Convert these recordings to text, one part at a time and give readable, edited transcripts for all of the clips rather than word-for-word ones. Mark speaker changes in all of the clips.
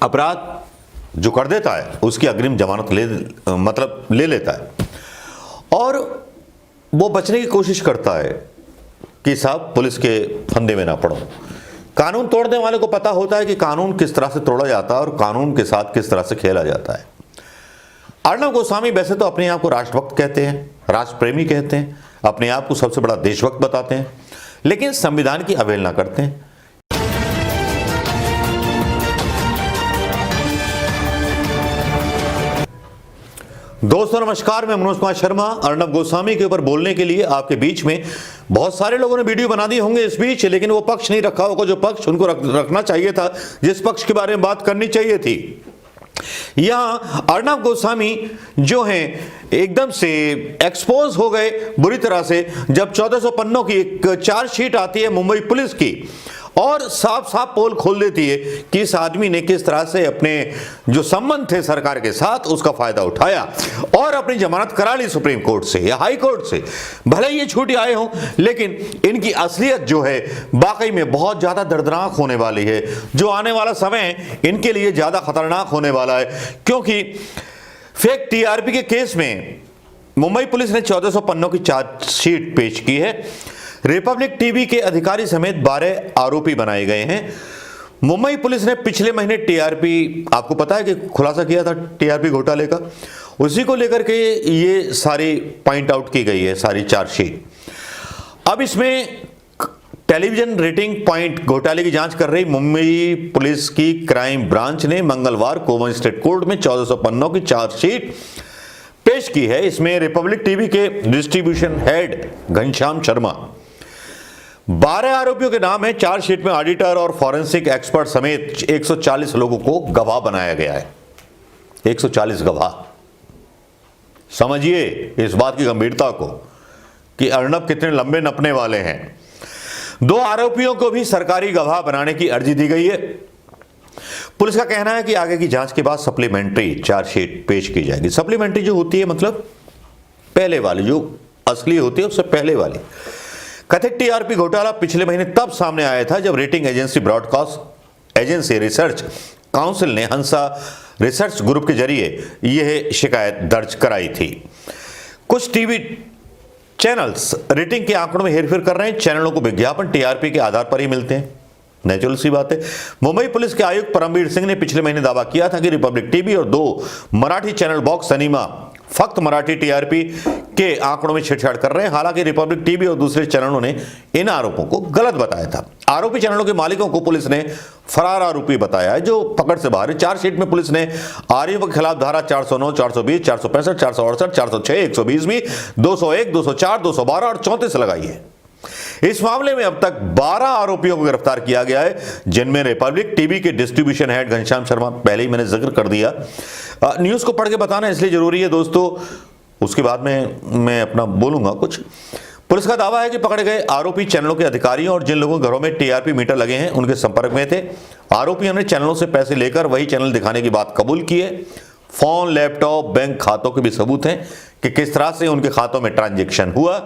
Speaker 1: अपराध जो कर देता है उसकी अग्रिम जमानत ले लेता है और वो बचने की कोशिश करता है कि साहब पुलिस के फंदे में ना पड़ो। कानून तोड़ने वाले को पता होता है कि कानून किस तरह से तोड़ा जाता है और कानून के साथ किस तरह से खेला जाता है। अर्णव गोस्वामी वैसे तो अपने आप को राष्ट्रभक्त कहते हैं, राष्ट्र प्रेमी कहते हैं, अपने आप को सबसे बड़ा देशभक्त बताते हैं, लेकिन संविधान की अवहेलना करते हैं। दोस्तों नमस्कार, मैं मनोज कुमार शर्मा अर्णव गोस्वामी के ऊपर बोलने के लिए आपके बीच में बहुत सारे लोगों ने वीडियो बना दी होंगे इस बीच, लेकिन वो पक्ष नहीं रखा होगा जो पक्ष उनको रखना चाहिए था, जिस पक्ष के बारे में बात करनी चाहिए थी। यहां अर्णव गोस्वामी जो हैं एकदम से एक्सपोज हो गए बुरी तरह से जब 1400 पन्नों की एक चार्जशीट आती है मुंबई पुलिस की और साफ साफ पोल खोल देती है कि इस आदमी ने किस तरह से अपने जो संबंध थे सरकार के साथ उसका फायदा उठाया और अपनी जमानत करा ली सुप्रीम कोर्ट से या हाई कोर्ट से। भले ये छूट आए हों, लेकिन इनकी असलियत जो है वाकई में बहुत ज्यादा दर्दनाक होने वाली है। जो आने वाला समय इनके लिए ज्यादा खतरनाक होने वाला है, क्योंकि फेक टीआरपी के केस में मुंबई पुलिस ने 1400 पन्नों की चार्जशीट पेश की है। रिपब्लिक टीवी के अधिकारी समेत 12 आरोपी बनाए गए हैं। मुंबई पुलिस ने पिछले महीने टीआरपी, आपको पता है कि खुलासा किया था टीआरपी घोटाले का, उसी को लेकर के ये सारी पॉइंट आउट की गई है सारी चार्जशीट। अब इसमें टेलीविजन रेटिंग पॉइंट घोटाले की जांच कर रही मुंबई पुलिस की क्राइम ब्रांच ने मंगलवार को मजिस्ट्रेट कोर्ट में 1400 पन्नों की चार्जशीट पेश की है। इसमें रिपब्लिक टीवी के डिस्ट्रीब्यूशन हेड घनश्याम शर्मा 12 आरोपियों के नाम है। चार्जशीट में ऑडिटर और फॉरेंसिक एक्सपर्ट समेत 140 लोगों को गवाह बनाया गया है। 140 गवाह, समझिए इस बात की गंभीरता को कि अर्णव कितने लंबे नपने वाले हैं। 2 आरोपियों को भी सरकारी गवाह बनाने की अर्जी दी गई है। पुलिस का कहना है कि आगे की जांच के बाद सप्लीमेंट्री चार्जशीट पेश की जाएगी। सप्लीमेंट्री जो होती है मतलब पहले वाली, जो असली होती है उससे पहले वाली। कथित टीआरपी घोटाला पिछले महीने तब सामने आया था जब rating agency broadcast agency research council ने हंसा रिसर्च ग्रुप के जरिए यह शिकायत दर्ज कराई थी। कुछ टीवी चैनल्स रेटिंग के आंकड़ों में हेरफेर कर रहे हैं। चैनलों को विज्ञापन टीआरपी के आधार पर ही मिलते हैं, नेचुरल सी बात है। मुंबई पुलिस के आयुक्त परमवीर सिंह ने पिछले महीने दावा किया था कि रिपब्लिक टीवी और 2 मराठी चैनल बॉक्स सिनेमा फक्त मराठी टीआरपी के आंकड़ों में छेड़छाड़ कर रहे हैं। हालांकि रिपब्लिक टीवी और दूसरे चैनलों ने इन आरोपों को गलत बताया था। आरोपी चैनलों के मालिकों को पुलिस ने फरार आरोपी बताया है जो पकड़ से बाहर है। चार्जशीट में पुलिस ने आरोपियों के खिलाफ धारा 409, 420, 465, 468, 406, 120 भी, 201, 204, 212 और 34 लगाई है। इस मामले में अब तक 12 आरोपियों को गिरफ्तार किया गया है, जिनमें रिपब्लिक टीवी के डिस्ट्रीब्यूशन हेड घनश्याम शर्मा, पहले ही मैंने जिक्र कर दिया। न्यूज को पढ़ के बताना इसलिए जरूरी है दोस्तों, उसके बाद में मैं अपना बोलूंगा कुछ। पुलिस का दावा है कि पकड़े गए आरोपी चैनलों के अधिकारियों और जिन लोगों के घरों में टीआरपी मीटर लगे हैं उनके संपर्क में थे। आरोपियों ने चैनलों से पैसे लेकर वही चैनल दिखाने की बात कबूल की है। फोन, लैपटॉप, बैंक खातों के भी सबूत हैं कि किस तरह से उनके खातों में ट्रांजैक्शन हुआ।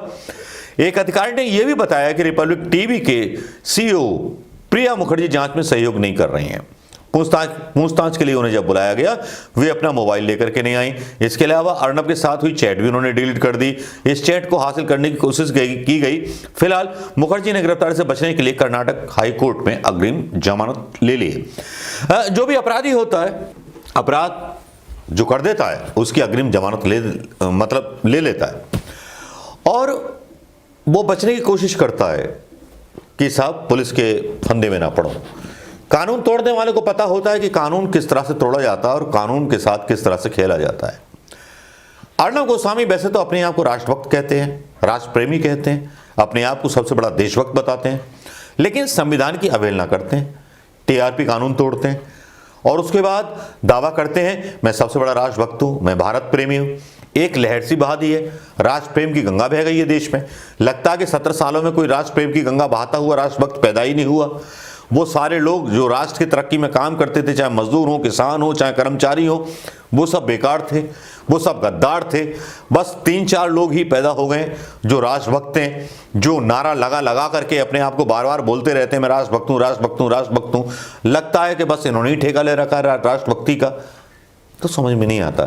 Speaker 1: एक अधिकारी ने यह भी बताया कि रिपब्लिक टीवी के सीईओ प्रिया मुखर्जी जांच में सहयोग नहीं कर रही हैं। पूछताछ के लिए उन्हें जब बुलाया गया वे अपना मोबाइल लेकर के नहीं आई। इसके अलावा अर्णव के साथ हुई चैट भी उन्होंने डिलीट कर दी। इस चैट को हासिल करने की कोशिश की गई। फिलहाल मुखर्जी ने गिरफ्तारी से बचने के लिए कर्नाटक हाई कोर्ट में अग्रिम जमानत ले ली है। जो भी अपराधी होता है, अपराध जो कर देता है उसकी अग्रिम जमानत ले लेता है और वो बचने की कोशिश करता है कि साहब पुलिस के फंदे में ना पड़ो। कानून तोड़ने वाले को पता होता है कि कानून किस तरह से तोड़ा जाता है और कानून के साथ किस तरह से खेला जाता है। अर्णव गोस्वामी वैसे तो अपने आप को राष्ट्रभक्त कहते हैं, राष्ट्र प्रेमी कहते हैं, अपने आप को सबसे बड़ा देशभक्त बताते हैं, लेकिन संविधान की अवहेलना करते हैं, टीआरपी कानून तोड़ते हैं और उसके बाद दावा करते हैं मैं सबसे बड़ा राष्ट्रभक्त हूं, मैं भारत प्रेमी हूं। एक लहर सी बहा दी है, राष्ट्र प्रेम की गंगा बह गई है देश में। लगता है कि 17 सालों में कोई राष्ट्र प्रेम की गंगा बहाता हुआ राष्ट्रभक्त पैदा ही नहीं हुआ। वो सारे लोग जो राष्ट्र की तरक्की में काम करते थे, चाहे मजदूर हो, किसान हो, चाहे कर्मचारी हो, वो सब बेकार थे, वो सब गद्दार थे। बस 3-4 लोग ही पैदा हो गए जो राष्ट्रभक्त हैं, जो नारा लगा लगा करके अपने आप को बार बार बोलते रहते हैं मैं राष्ट्रभक्त हूँ, राष्ट्रभक्त हूँ, राष्ट्रभक्त हूँ। लगता है कि बस इन्होंने ही ठेका ले रखा है राष्ट्रभक्ति का। तो समझ में नहीं आता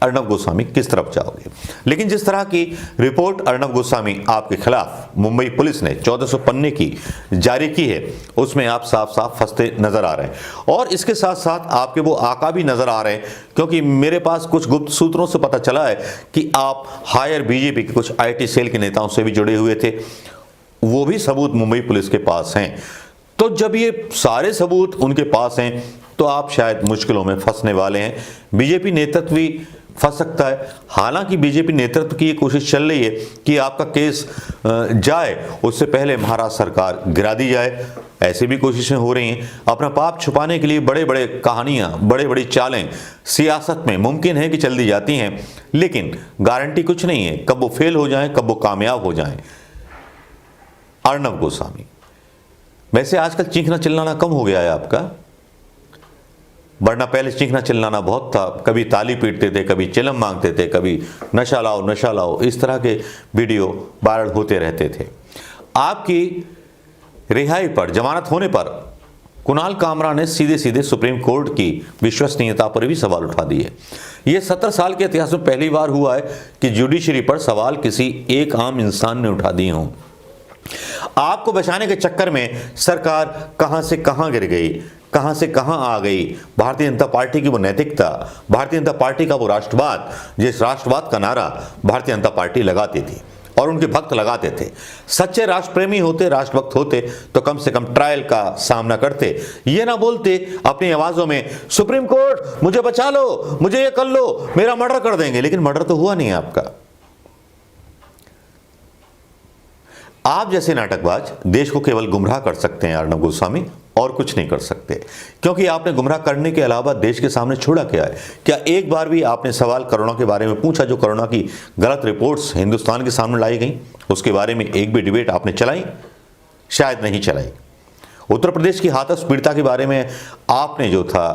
Speaker 1: अर्णब गोस्वामी किस तरफ जाओगे। लेकिन जिस तरह की रिपोर्ट अर्णब गोस्वामी आपके खिलाफ मुंबई पुलिस ने 1400 पन्ने की जारी की है, उसमें आप साफ साफ फंसते नजर आ रहे हैं। और इसके साथ साथ आपके वो आका भी नजर आ रहे हैं, क्योंकि मेरे पास कुछ गुप्त सूत्रों से पता चला है कि आप हायर बीजेपी के कुछ IT सेल के नेताओं से भी जुड़े हुए थे। वो भी सबूत मुंबई पुलिस के पास हैं। तो जब ये सारे सबूत उनके पास हैं तो आप शायद मुश्किलों में फंसने वाले हैं। बीजेपी नेतृत्व भी फंस सकता है। हालांकि बीजेपी नेतृत्व की ये कोशिश चल रही है कि आपका केस जाए उससे पहले महाराष्ट्र सरकार गिरा दी जाए। ऐसी भी कोशिशें हो रही हैं। अपना पाप छुपाने के लिए बड़े बड़े कहानियां, बड़े बड़ी चालें सियासत में मुमकिन है कि चल दी जाती हैं, लेकिन गारंटी कुछ नहीं है कब वो फेल हो जाएं, कब वो कामयाब हो जाएं। अर्णब गोस्वामी, वैसे आजकल चीखना चिल्लाना कम हो गया है आपका, वरना पहले चीखना चिल्लाना बहुत था। कभी ताली पीटते थे, कभी चिलम मांगते थे, कभी नशा लाओ नशा लाओ, इस तरह के वीडियो वायरल होते रहते थे। आपकी रिहाई पर, जमानत होने पर कुणाल कामरा ने सीधे सीधे सुप्रीम कोर्ट की विश्वसनीयता पर भी सवाल उठा दिए। यह 17 साल के इतिहास में पहली बार हुआ है कि जुडिशरी पर सवाल किसी एक आम इंसान ने उठा दिए हों। आपको बचाने के चक्कर में सरकार कहां से कहां गिर गई, कहां से कहां आ गई। भारतीय जनता पार्टी की वो नैतिकता, भारतीय जनता पार्टी का वो राष्ट्रवाद, जिस राष्ट्रवाद का नारा भारतीय जनता पार्टी लगाती थी और उनके भक्त लगाते थे। सच्चे राष्ट्रप्रेमी होते, राष्ट्रभक्त होते तो कम से कम ट्रायल का सामना करते। ये ना बोलते अपनी आवाजों में सुप्रीम कोर्ट मुझे बचा लो, मुझे ये कर लो, मेरा मर्डर कर देंगे। लेकिन मर्डर तो हुआ नहीं है आपका। आप जैसे नाटकबाज देश को केवल गुमराह कर सकते हैं अर्णब गोस्वामी, और कुछ नहीं कर सकते, क्योंकि आपने गुमराह करने के अलावा देश के सामने छोड़ा क्या है। क्या एक बार भी आपने सवाल कोरोना के बारे में पूछा, जो कोरोना की गलत रिपोर्ट्स हिंदुस्तान के सामने लाई गई, उसके बारे में एक भी डिबेट आपने चलाई? शायद नहीं चलाई। उत्तर प्रदेश की हाथरस पीड़िता के बारे में आपने जो था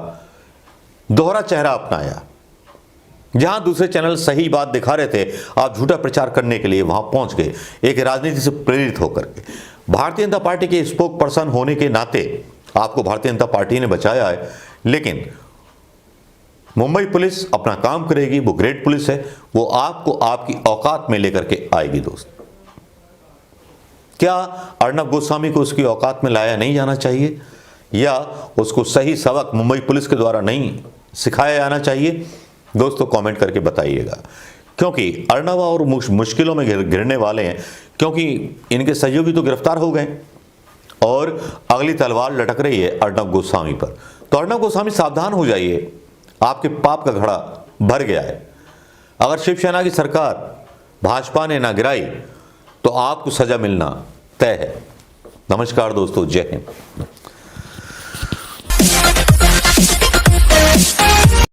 Speaker 1: दोहरा चेहरा अपनाया। जहां दूसरे चैनल सही बात दिखा रहे थे, आप झूठा प्रचार करने के लिए वहां पहुंच गए, एक राजनीति से प्रेरित होकर के। भारतीय जनता पार्टी के स्पोक पर्सन होने के नाते आपको भारतीय जनता पार्टी ने बचाया है, लेकिन मुंबई पुलिस अपना काम करेगी। वो ग्रेट पुलिस है, वो आपको आपकी औकात में लेकर के आएगी। दोस्त, क्या अर्णब गोस्वामी को उसकी औकात में लाया नहीं जाना चाहिए, या उसको सही सबक मुंबई पुलिस के द्वारा नहीं सिखाया जाना चाहिए? दोस्तों कमेंट करके बताइएगा, क्योंकि अर्णब और मुश्किलों में गिरने वाले हैं, क्योंकि इनके सहयोगी तो गिरफ्तार हो गए और अगली तलवार लटक रही है अर्णब गोस्वामी पर। तो अर्णब गोस्वामी सावधान हो जाइए, आपके पाप का घड़ा भर गया है। अगर शिवसेना की सरकार भाजपा ने ना गिराई तो आपको सजा मिलना तय है। नमस्कार दोस्तों, जय हिंद।